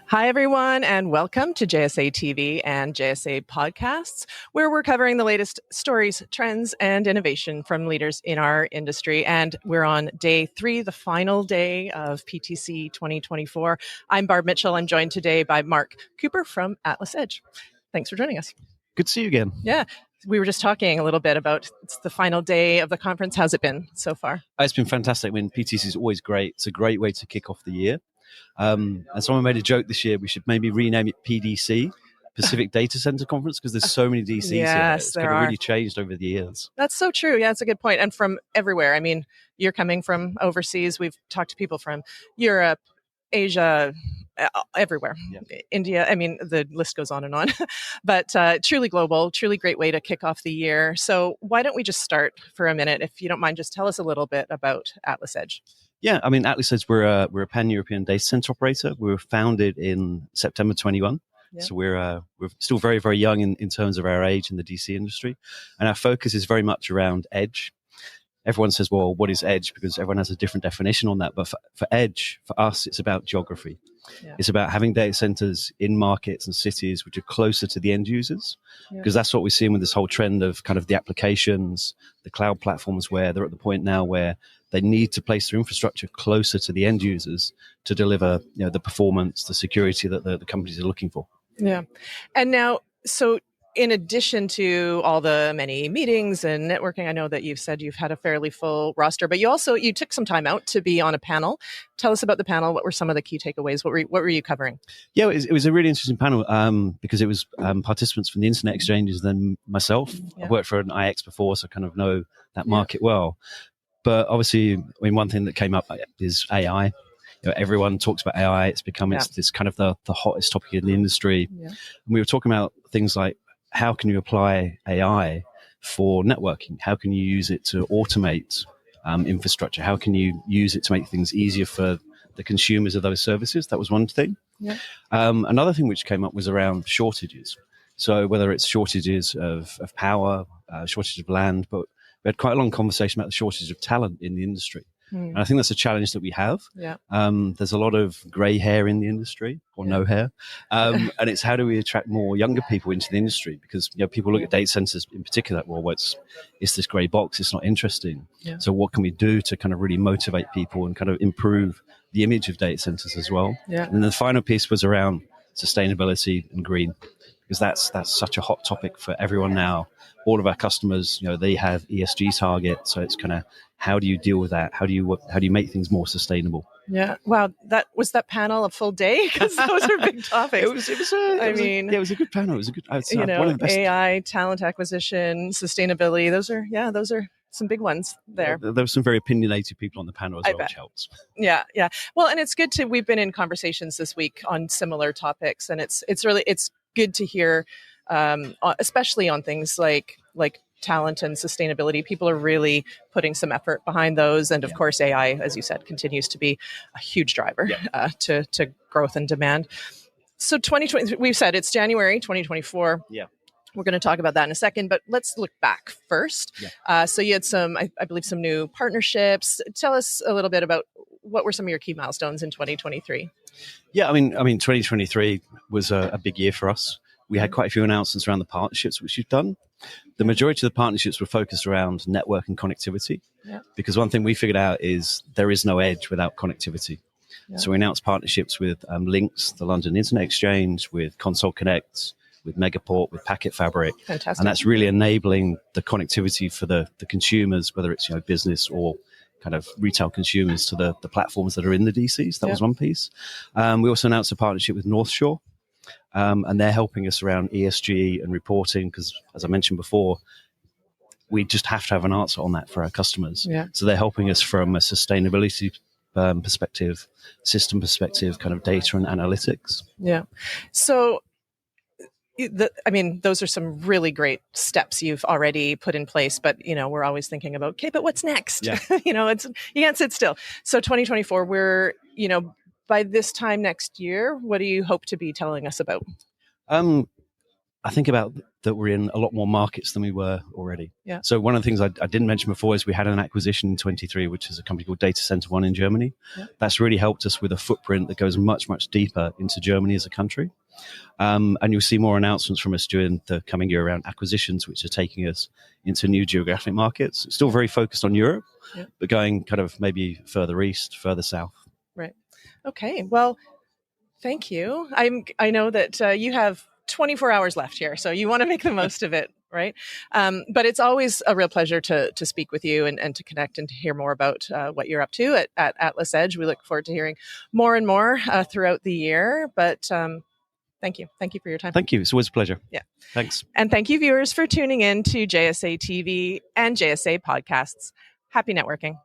Hi, everyone, and welcome to JSA TV and JSA Podcasts, where we're covering the latest stories, trends, and innovation from leaders in our industry. And we're on day 3, the final day of PTC 2024. I'm Barb Mitchell. I'm joined today by Mark Cooper from AtlasEdge. Thanks for joining us. Good to see you again. Yeah. We were just talking a little bit about it's the final day of the conference. How's it been so far? It's been fantastic. I mean, PTC is always great. It's a great way to kick off the year. And someone made a joke this year, we should maybe rename it PDC, Pacific Data Center Conference, because there's so many DCs here. It's kind of really changed over the years. That's so true. Yeah, it's a good point. And from everywhere. I mean, you're coming from overseas. We've talked to people from Europe, Asia, everywhere. Yeah. India. I mean, the list goes on and on. But truly global, truly great way to kick off the year. So why don't we just start for a minute? If you don't mind, just tell us a little bit about AtlasEdge. Yeah, I mean, AtlasEdge, we're a pan-European data center operator. We were founded in September 21. Yeah. So we're still very, very young in terms of our age in the DC industry. And our focus is very much around edge. Everyone says, well, what is edge? Because everyone has a different definition on that. But for edge, for us, it's about geography. Yeah. It's about having data centers in markets and cities which are closer to the end users. Because that's what we're seeing with this whole trend of kind of the applications, the cloud platforms, where they're at the point now where they need to place their infrastructure closer to the end users to deliver, the performance, the security that the companies are looking for. Yeah. And now, so in addition to all the many meetings and networking, I know that you've said you've had a fairly full roster, but you took some time out to be on a panel. Tell us about the panel. What were some of the key takeaways? What were you covering? Yeah, it was a really interesting panel because it was participants from the internet exchanges and myself. Yeah. I've worked for an IX before, so I kind of know that market well. But obviously, I mean, one thing that came up is AI. Everyone talks about AI. It's become it's kind of the hottest topic in the industry. Yeah. And we were talking about things like, how can you apply AI for networking? How can you use it to automate infrastructure? How can you use it to make things easier for the consumers of those services? That was one thing. Yeah. Another thing which came up was around shortages. So whether it's shortages of power, shortage of land, but we had quite a long conversation about the shortage of talent in the industry. And I think that's a challenge that we have. Yeah. There's a lot of grey hair in the industry, or no hair. And it's how do we attract more younger people into the industry? Because people look at data centers in particular, well, it's this grey box, it's not interesting. Yeah. So what can we do to kind of really motivate people and kind of improve the image of data centers as well? Yeah. And the final piece was around sustainability and green, because that's such a hot topic for everyone now. All of our customers, they have ESG targets, so it's kind of how do you deal with that? How do you make things more sustainable? Yeah, wow, was that panel a full day? Because those are big topics. It was a good panel. It was a good. One of the best. AI, talent acquisition, sustainability. Those are some big ones there. There were some very opinionated people on the panel as well, which helps. Yeah. Well, and it's good we've been in conversations this week on similar topics, and it's good to hear, especially on things like talent and sustainability. People are really putting some effort behind those. And of course, AI, as you said, continues to be a huge driver to growth and demand. So 2020, we've said it's January 2024. Yeah. We're going to talk about that in a second, but let's look back first. Yeah. So you had some, I believe, some new partnerships. Tell us a little bit about what were some of your key milestones in 2023? Yeah, I mean, 2023 was a big year for us. We had quite a few announcements around the partnerships which you've done. The majority of the partnerships were focused around network and connectivity, because one thing we figured out is there is no edge without connectivity. Yeah. So we announced partnerships with Lynx, the London Internet Exchange, with Console Connect, with Megaport, with Packet Fabric. Fantastic. And that's really enabling the connectivity for the consumers, whether it's business or kind of retail consumers, to the platforms that are in the DCs. That was one piece. We also announced a partnership with North Shore. And they're helping us around ESG and reporting, because, as I mentioned before, we just have to have an answer on that for our customers. Yeah. So they're helping us from a sustainability perspective, system perspective, kind of data and analytics. Yeah. So, those are some really great steps you've already put in place, but, we're always thinking about, okay, but what's next? Yeah. You can't sit still. So 2024, we're, by this time next year, what do you hope to be telling us about? I think about that we're in a lot more markets than we were already. Yeah. So one of the things I didn't mention before is we had an acquisition in 23, which is a company called Data Center One in Germany. Yeah. That's really helped us with a footprint that goes much, much deeper into Germany as a country. And you'll see more announcements from us during the coming year around acquisitions, which are taking us into new geographic markets. Still very focused on Europe, but going kind of maybe further east, further south. Right. Okay. Well, thank you. I know that you have 24 hours left here, so you want to make the most of it, right? But it's always a real pleasure to speak with you and to connect and to hear more about what you're up to at Atlas Edge. We look forward to hearing more and more throughout the year. But thank you. Thank you for your time. Thank you. It's always a pleasure. Yeah. Thanks. And thank you, viewers, for tuning in to JSA TV and JSA podcasts. Happy networking.